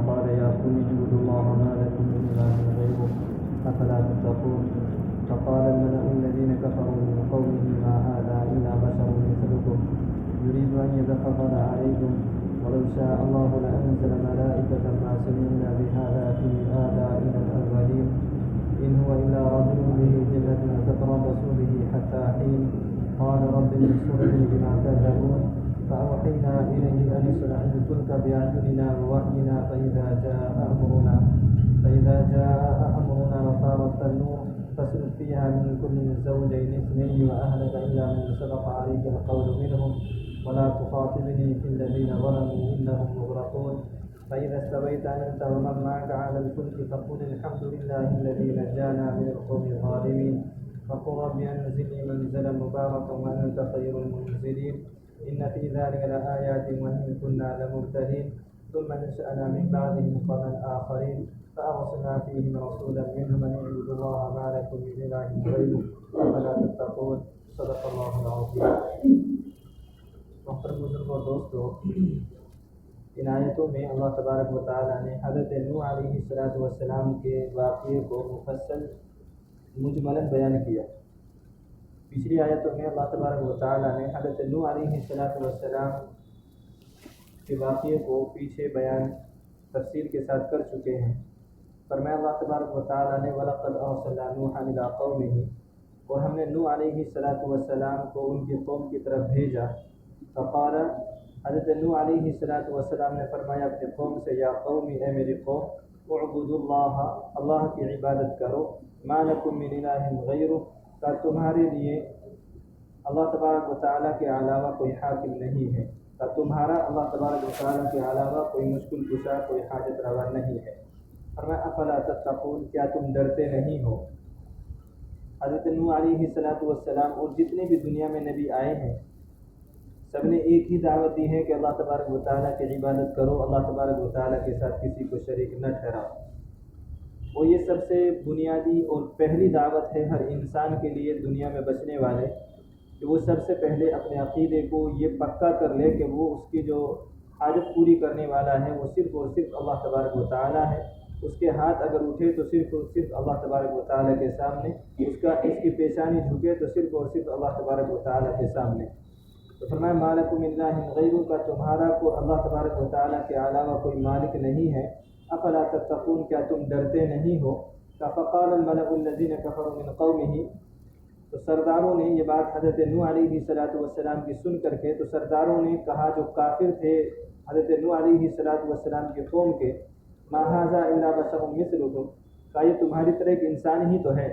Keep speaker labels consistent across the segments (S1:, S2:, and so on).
S1: فقال يا قوم اعبدوا الله ما لكم من إله غيره أفلا تتقون. فقال الملأ الذين كفروا من قومه ما هذا إلا بشر مثلكم يريد أن يتفضل عليكم ولو شاء الله لأنزل ملائكة ما سمعنا بهذا في آبائنا الأولين إن هو إلا رجل به جنة فتربصوا به حتى حين. قال رب انصرني بما كذبون. فأوحينا إليه أن اصنع الفلك بأعيننا ووحينا فإذا جاء أمرنا وفارت النور فاسلك فيها من كل زوجين اثنين وأهلك إلا من سبق عليك القول منهم ولا تخاطبني في الذين ظلموا إنهم مغرقون. فإذا استويت أنت ومن معك على الفلك فقل الحمد لله الذي نجانا من القوم الظالمين. فقل رب أنزلني منزلا مباركا وأنت خير المنزلين. إن في ذلك لآيات وإن كنا لمبتلين. ثم نشأنا من بعدهم قوما آخرين فأرسلنا فيهم رسولا منهم أن اعبدوا الله ما لكم من إله غيره أفلا تتقون. صدق اللہ العظیم. محترم بزرگوں اور دوستوں، ان آیتوں میں اللہ تبارک و تعالیٰ نے حضرت نوح علیہ السلام کے واقعے کو مفصل مجملاً بیان کیا. پچھلی آیتوں میں اللہ تبارک و تعالیٰ نے حضرت نوح علیہ السلام کے واقعے کو پیچھے بیان تفصیل کے ساتھ کر چکے ہیں. فرمایا اللہ تبارک و تعالیٰ نے وَلَقَدْ أَرْسَلْنَا نُوحًا إِلَىٰ قَوْمِهِ، اور ہم نے نوح علیہ السلام کو ان کی قوم کی طرف بھیجا. فقال، حضرت نوح علیہ السلام نے فرمایا اپنے قوم سے، یا قومی، اے میری قوم، اعبدوا اللہ، اللہ کی عبادت کرو، ما لکم من الہ غیرہ، کہ تمہارے لیے اللہ تبارک و تعالیٰ کے علاوہ کوئی حاکم نہیں ہے، کہ تمہارا اللہ تبارک و تعالیٰ کے علاوہ کوئی مشکل کشا، کوئی حاجت روا نہیں ہے. فرمایا افلا تتقون، کیا تم ڈرتے نہیں ہو؟ حضرت نوح علیہ السلام اور جتنے بھی دنیا میں نبی آئے ہیں سب نے ایک ہی دعوت دی ہے کہ اللہ تبارک و تعالیٰ کی عبادت کرو، اللہ تبارک و تعالیٰ کے ساتھ کسی کو شریک نہ ٹھہراؤ. اور یہ سب سے بنیادی اور پہلی دعوت ہے ہر انسان کے لیے دنیا میں بچنے والے، کہ وہ سب سے پہلے اپنے عقیدے کو یہ پکا کر لے کہ وہ اس کی جو حاجت پوری کرنے والا ہے وہ صرف اور صرف اللہ تبارک و تعالیٰ ہے. اس کے ہاتھ اگر اٹھے تو صرف اور صرف اللہ تبارک و تعالیٰ کے سامنے، اس کی پیشانی جھکے تو صرف اور صرف اللہ تبارک و تعالیٰ کے سامنے. تو فرمایا ما لکم من الہ غیرہ، کا تمہارا کو اللہ تبارک و تعالیٰ کے علاوہ کوئی مالک نہیں ہے. افلا تتقون، کیا تم ڈرتے نہیں ہو؟ فقال الملأ الذین کفروا من قومہ، تو سرداروں نے یہ بات حضرت نوح علیہ السلام کی سن کر کے، تو سرداروں نے کہا جو کافر تھے حضرت نوح علیہ السلام کی قوم کے، ما ھذا الا بشر مثلکم، کہ یہ تمہاری طرح ایک انسان ہی تو ہے.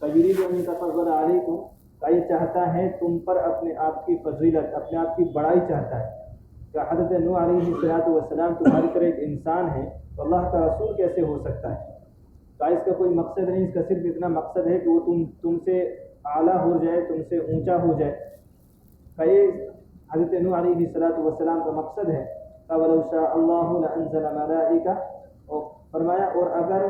S1: یرید ان یتفضل علیکم، کہ یہ چاہتا ہے تم پر اپنے آپ کی فضیلت، اپنے آپ کی بڑائی چاہتا ہے. کہ حضرت نوح علیہ السلام تمہاری طرح ایک انسان ہے تو اللہ کا رسول کیسے ہو سکتا ہے؟ کہ اس کا کوئی مقصد نہیں، اس کا صرف اتنا مقصد ہے کہ وہ تم سے اعلیٰ ہو جائے، تم سے اونچا ہو جائے. کہ یہ حضرت نوح علیہ السلام کا مقصد ہے. وَلَوْ شَاءَ اللَّهُ لَأَنزَلَ مَلَائِكَةً، اور فرمایا اور اگر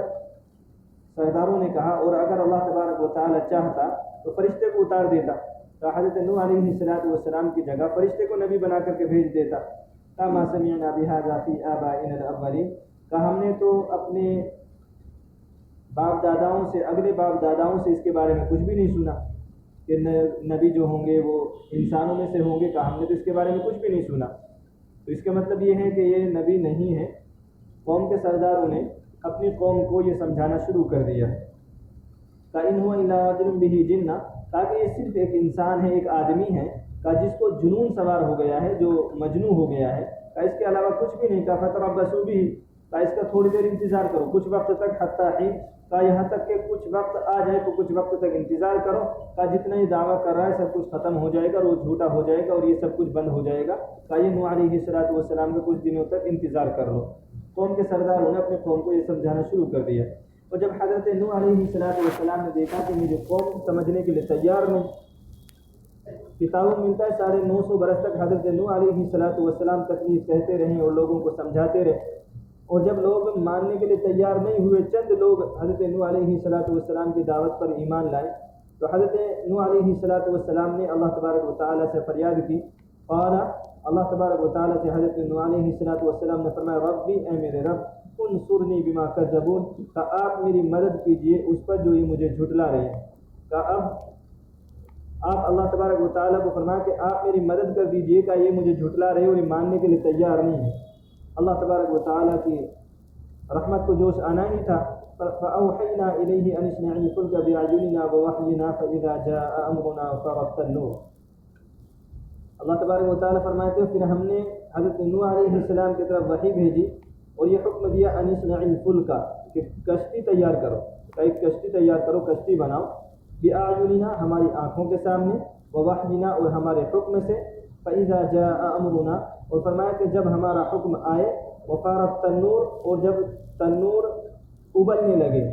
S1: سرداروں نے کہا اور اگر اللہ تبارک و تعالیٰ چاہتا تو فرشتے کو اتار دیتا، تو حضرت نوح علیہ السلام کی جگہ فرشتے کو نبی بنا کر کے بھیج دیتا. مَا سَمِعْنَا بِهَذَا فِي آبَائِنَا الْأَوَّلِينَ، کہ ہم نے تو اپنے باپ داداؤں سے، اگلے باپ داداؤں سے اس کے بارے میں کچھ بھی نہیں سنا کہ نبی جو ہوں گے وہ انسانوں میں سے ہوں گے، کہ ہم نے تو اس کے بارے میں کچھ بھی نہیں سنا. تو اس کا مطلب یہ ہے کہ یہ نبی نہیں ہے. قوم کے سرداروں نے اپنی قوم کو یہ سمجھانا شروع کر دیا کہ ان هو الا رجل به جنہ، تاکہ یہ صرف ایک انسان ہے، ایک آدمی ہے کہ جس کو جنون سوار ہو گیا ہے، جو مجنون ہو گیا ہے، کہ اس کے علاوہ کچھ بھی نہیں. کہ فتربصوا به، کہ اس کا تھوڑی دیر انتظار کرو، کچھ وقت تک، حتی حین، کہ یہاں تک کہ کچھ وقت آ جائے تو کچھ وقت تک انتظار کرو، کہ جتنا ہی دعویٰ کر رہا ہے سب کچھ ختم ہو جائے گا اور وہ جھوٹا ہو جائے گا اور یہ سب کچھ بند ہو جائے گا. کہ یہ نوح علیہ السلام کے کچھ دنوں تک انتظار کر لو. قوم کے سرداروں نے اپنے قوم کو یہ سمجھانا شروع کر دیا. اور جب حضرت نوح علیہ السلام نے دیکھا کہ میری قوم سمجھنے کے لیے تیار نہیں، کتابوں ملتا ہے 950 برس تک حضرت نوح علیہ السلام تکلیف کہتے رہے اور لوگوں کو سمجھاتے رہے، اور جب لوگ ماننے کے لیے تیار نہیں ہوئے، چند لوگ حضرت نوح علیہ السلام کی دعوت پر ایمان لائے، تو حضرت نوح علیہ السلام نے اللہ تبارک و تعالیٰ سے فریاد کی قال اللہ تبارک و تعالیٰ سے حضرت نوح علیہ السلام نے فرمایا ربی اے میرے رب انصرنی بما کذبون، کہ آپ میری مدد کیجئے اس پر جو یہ مجھے جھٹلا رہے ہیں۔ کہ اب آپ اللہ تبارک و تعالیٰ کو فرمایا کہ آپ میری مدد کر دیجئے کہ یہ مجھے جھٹلا رہے اور یہ ماننے کے لیے تیار نہیں ہے۔ اللہ تبارک و تعالیٰ کی رحمت کو جوش آنا ہی تھا۔ فأوحینا الیہ ان اصنع الفلک بأعیننا ووحینا فاذا جاء امرنا وفارت النور۔ اللہ تبارک و تعالیٰ فرماتے ہیں پھر ہم نے حضرت نوح علیہ السلام کی طرف وحی بھیجی اور یہ حکم دیا ان اصنع الفلک کہ کشتی تیار کرو، ایک کشتی تیار کرو، کشتی بناؤ، بأعیننا ہماری آنکھوں کے سامنے، ووحینا اور ہمارے حکم سے، فاذا جاء امرنا اور فرمایا کہ جب ہمارا حکم آئے، وفارت النور اور جب تنور ابلنے لگے۔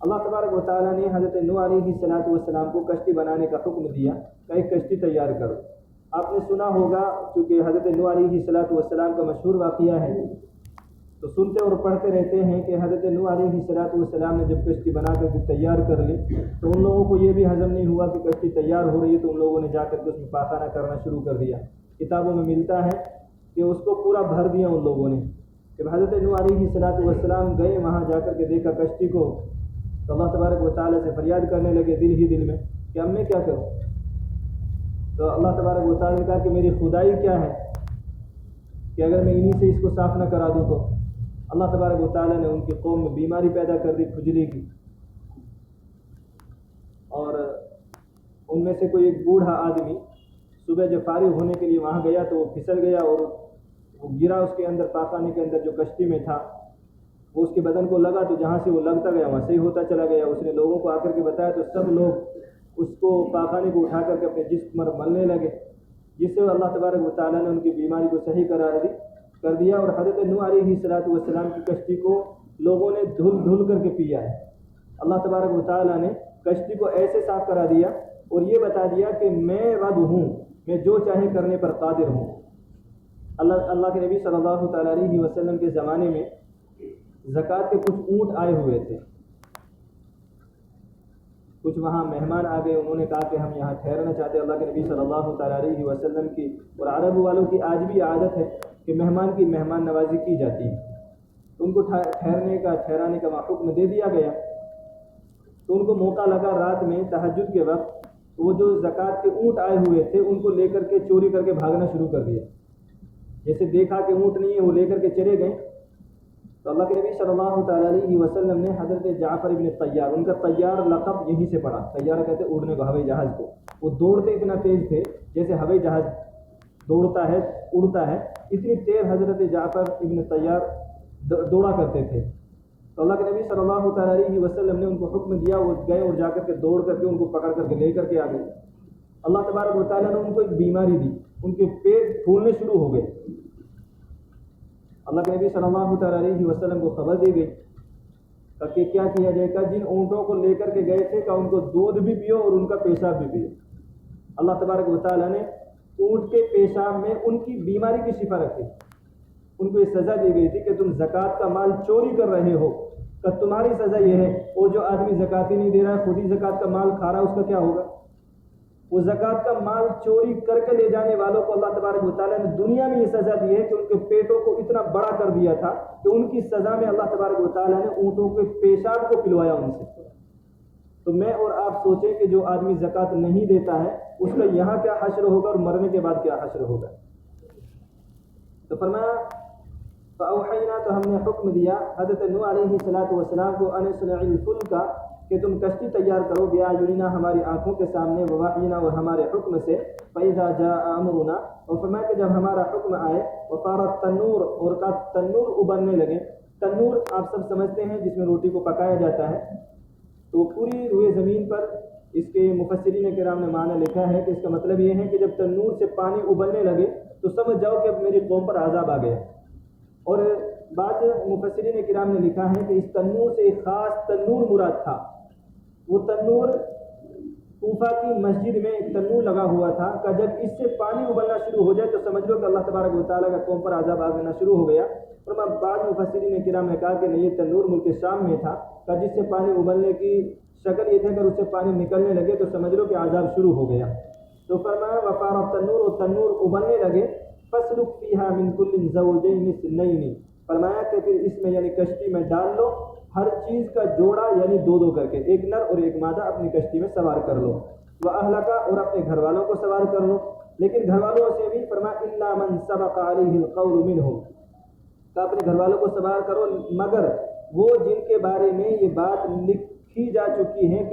S1: اللہ تبارک و تعالیٰ نے حضرت نوح علیہ السلام کو کشتی بنانے کا حکم دیا کہ ایک کشتی تیار کرو۔ آپ نے سنا ہوگا کیونکہ حضرت نوح علیہ السلام کا مشہور واقعہ ہے، تو سنتے اور پڑھتے رہتے ہیں کہ حضرت نوح علیہ السلام نے جب کشتی بنا کر کے تیار کر لی تو ان لوگوں کو یہ بھی ہضم نہیں ہوا کہ کشتی تیار ہو رہی ہے، تو ان لوگوں نے جا کر کے اس میں پاخانہ کرنا شروع کر دیا۔ کتابوں میں ملتا ہے کہ اس کو پورا بھر دیا ان لوگوں نے۔ جب حضرت نوح علیہ السلام گئے وہاں جا کر کے دیکھا کشتی کو، تو اللہ تبارک و تعالیٰ سے فریاد کرنے لگے دل ہی دل میں کہ اب میں کیا کروں؟ تو اللہ تبارک و تعالیٰ نے کہا کہ میری خدائی کیا ہے کہ اگر میں انہی سے اس کو صاف نہ کرا دوں تو اللہ تبارک و تعالیٰ نے ان کی قوم میں بیماری پیدا کر دی، کھجلی کی، اور ان میں سے کوئی ایک بوڑھا آدمی صبح جب فارغ ہونے کے لیے وہاں گیا تو وہ پھسل گیا اور وہ گرا اس کے اندر، پاخانے کے اندر جو کشتی میں تھا وہ اس کے بدن کو لگا، تو جہاں سے وہ لگتا گیا وہاں صحیح ہوتا چلا گیا۔ اس نے لوگوں کو آ کر کے بتایا تو سب لوگ اس کو پاخانے کو اٹھا کر کے اپنے جسم پر ملنے لگے، جس سے اللہ تبارک و تعالیٰ نے ان کی بیماری کو صحیح کر دیا۔ اور حضرت نوح علیہ السلام کی کشتی کو لوگوں نے دھل کر کے پیا ہے۔ اللہ تبارک و تعالیٰ نے کشتی کو ایسے صاف کرا دیا اور یہ بتا دیا کہ میں رب ہوں، میں جو چاہے کرنے پر قادر ہوں۔ اللہ کے نبی صلی اللہ تعالیٰ علیہ وسلم کے زمانے میں زکوٰۃ کے کچھ اونٹ آئے ہوئے تھے، کچھ وہاں مہمان آ گئے، انہوں نے کہا کہ ہم یہاں ٹھہرنا چاہتے ہیں۔ اللہ کے نبی صلی اللہ تعالیٰ علیہ وسلم کی اور عرب والوں کی آج بھی عادت ہے کہ مہمان کی مہمان نوازی کی جاتی ہے، تو ان کو ٹھہرانے کا وہاں حکم دے دیا گیا۔ تو ان کو موقع لگا رات میں تہجد کے وقت، وہ جو زکوٰۃ کے اونٹ آئے ہوئے تھے ان کو لے کر کے چوری کر کے بھاگنا شروع کر دیا۔ جیسے دیکھا کہ اونٹ نہیں ہے وہ لے کر کے چلے گئے، تو اللہ کے نبی صلی اللہ تعالیٰ علیہ وسلم نے حضرت جعفر ابن طیار، ان کا طیار لقب یہیں سے پڑا، طیارہ کہتے ہیں اڑنے کو، ہوائی جہاز کو، وہ دوڑتے اتنا تیز تھے جیسے ہوائی جہاز دوڑتا ہے اڑتا ہے، اتنی تیز حضرت جعفر ابن طیار دوڑا کرتے تھے۔ تو اللہ کے نبی صلی اللہ تعالیٰ علیہ وسلم نے ان کو حکم دیا، وہ گئے اور جا کر کے دوڑ کر کے ان کو پکڑ کر کے لے کر کے آ گئے۔ اللہ تبارک و تعالیٰ نے ان کو ایک بیماری دی، ان کے پیٹ پھولنے شروع ہو گئے۔ اللہ کے نبی صلی اللہ تعالیٰ علیہ وسلم کو خبر دی گئی کہ کیا کیا جائے گا، جن اونٹوں کو لے کر کے گئے تھے کہ ان کو دودھ بھی پیو اور ان کا پیشاب بھی پیو۔ اللہ تبارک و تعالیٰ نے اونٹ کے پیشاب میں ان کی بیماری کی شفا رکھی۔ ان کو یہ سزا دی گئی تھی کہ تم زکوٰۃ کا مال چوری کر رہے ہو، کہ تمہاری سزا یہ ہے، اور جو آدمی زکوٰۃ ہی نہیں دے رہا ہے، خود ہی زکوٰۃ کا مال کھا رہا ہے، اس کا کیا ہوگا؟ وہ زکوٰۃ کا مال چوری کر کے لے جانے والوں کو اللہ تبارک و تعالیٰ نے دنیا میں یہ سزا دی ہے کہ ان کے پیٹوں کو اتنا بڑا کر دیا تھا کہ ان کی سزا میں اللہ تبارک و تعالیٰ نے اونٹوں کے پیشاب کو پلوایا ان سے۔ تو میں اور آپ سوچیں کہ جو آدمی زکوٰۃ نہیں دیتا ہے اس کا یہاں کیا حشر ہوگا اور مرنے کے بعد کیا حشر ہوگا۔ تو فرمایا فاوحینا، تو ہم نے حکم دیا حضرت نوح علیہ السلام کو ان اصنع الفلک، کہ تم کشتی تیار کرو، بأعیننا ہماری آنکھوں کے سامنے، ووحینا اور ہمارے حکم سے، فاذا جاء امرنا اور فرمایا کہ جب ہمارا حکم آئے، وفارت تنور اور کا تنور ابلنے لگے۔ تنور آپ سب سمجھتے ہیں جس میں روٹی کو پکایا جاتا ہے، تو پوری روئے زمین پر اس کے مفسرین کرام نے معنی لکھا ہے کہ اس کا مطلب یہ ہے کہ جب تنور سے پانی ابلنے لگے تو سمجھ جاؤ کہ اب میری قوم پر عذاب آ گیا۔ اور بعض مفسرین کرام نے لکھا ہے کہ اس تنور سے ایک خاص تنور مراد تھا۔ وہ تنور کوفہ کی مسجد میں ایک تنور لگا ہوا تھا کہ جب اس سے پانی ابلنا شروع ہو جائے تو سمجھ لو کہ اللہ تبارک و تعالیٰ کا قوم پر عذاب آنا شروع ہو گیا۔ اور بعض مفسرین کرام نے کہا کہ نہیں، یہ تنور ملک شام میں تھا کہ جس سے پانی ابلنے کی شکل یہ تھا کہ اس سے پانی نکلنے لگے تو سمجھ لو کہ عذاب شروع ہو گیا۔ تو فرمایا وفار تنور و تنور ابلنے لگے فسلک فیہا من کل زوجین اثنین، فرمایا کہ پھر اس میں یعنی کشتی میں ڈال لو ہر چیز کا جوڑا یعنی دو دو کر کے، ایک نر اور ایک مادہ اپنی کشتی میں سوار کر لو، واہلک اور اپنے گھر والوں کو سوار کر لو، لیکن گھر والوں سے بھی فرمایا الا من سبق علیہ القول منہم، کہ اپنے گھر والوں کو سوار کرو مگر وہ جن کے بارے میں یہ بات لکھی جا چکی ہے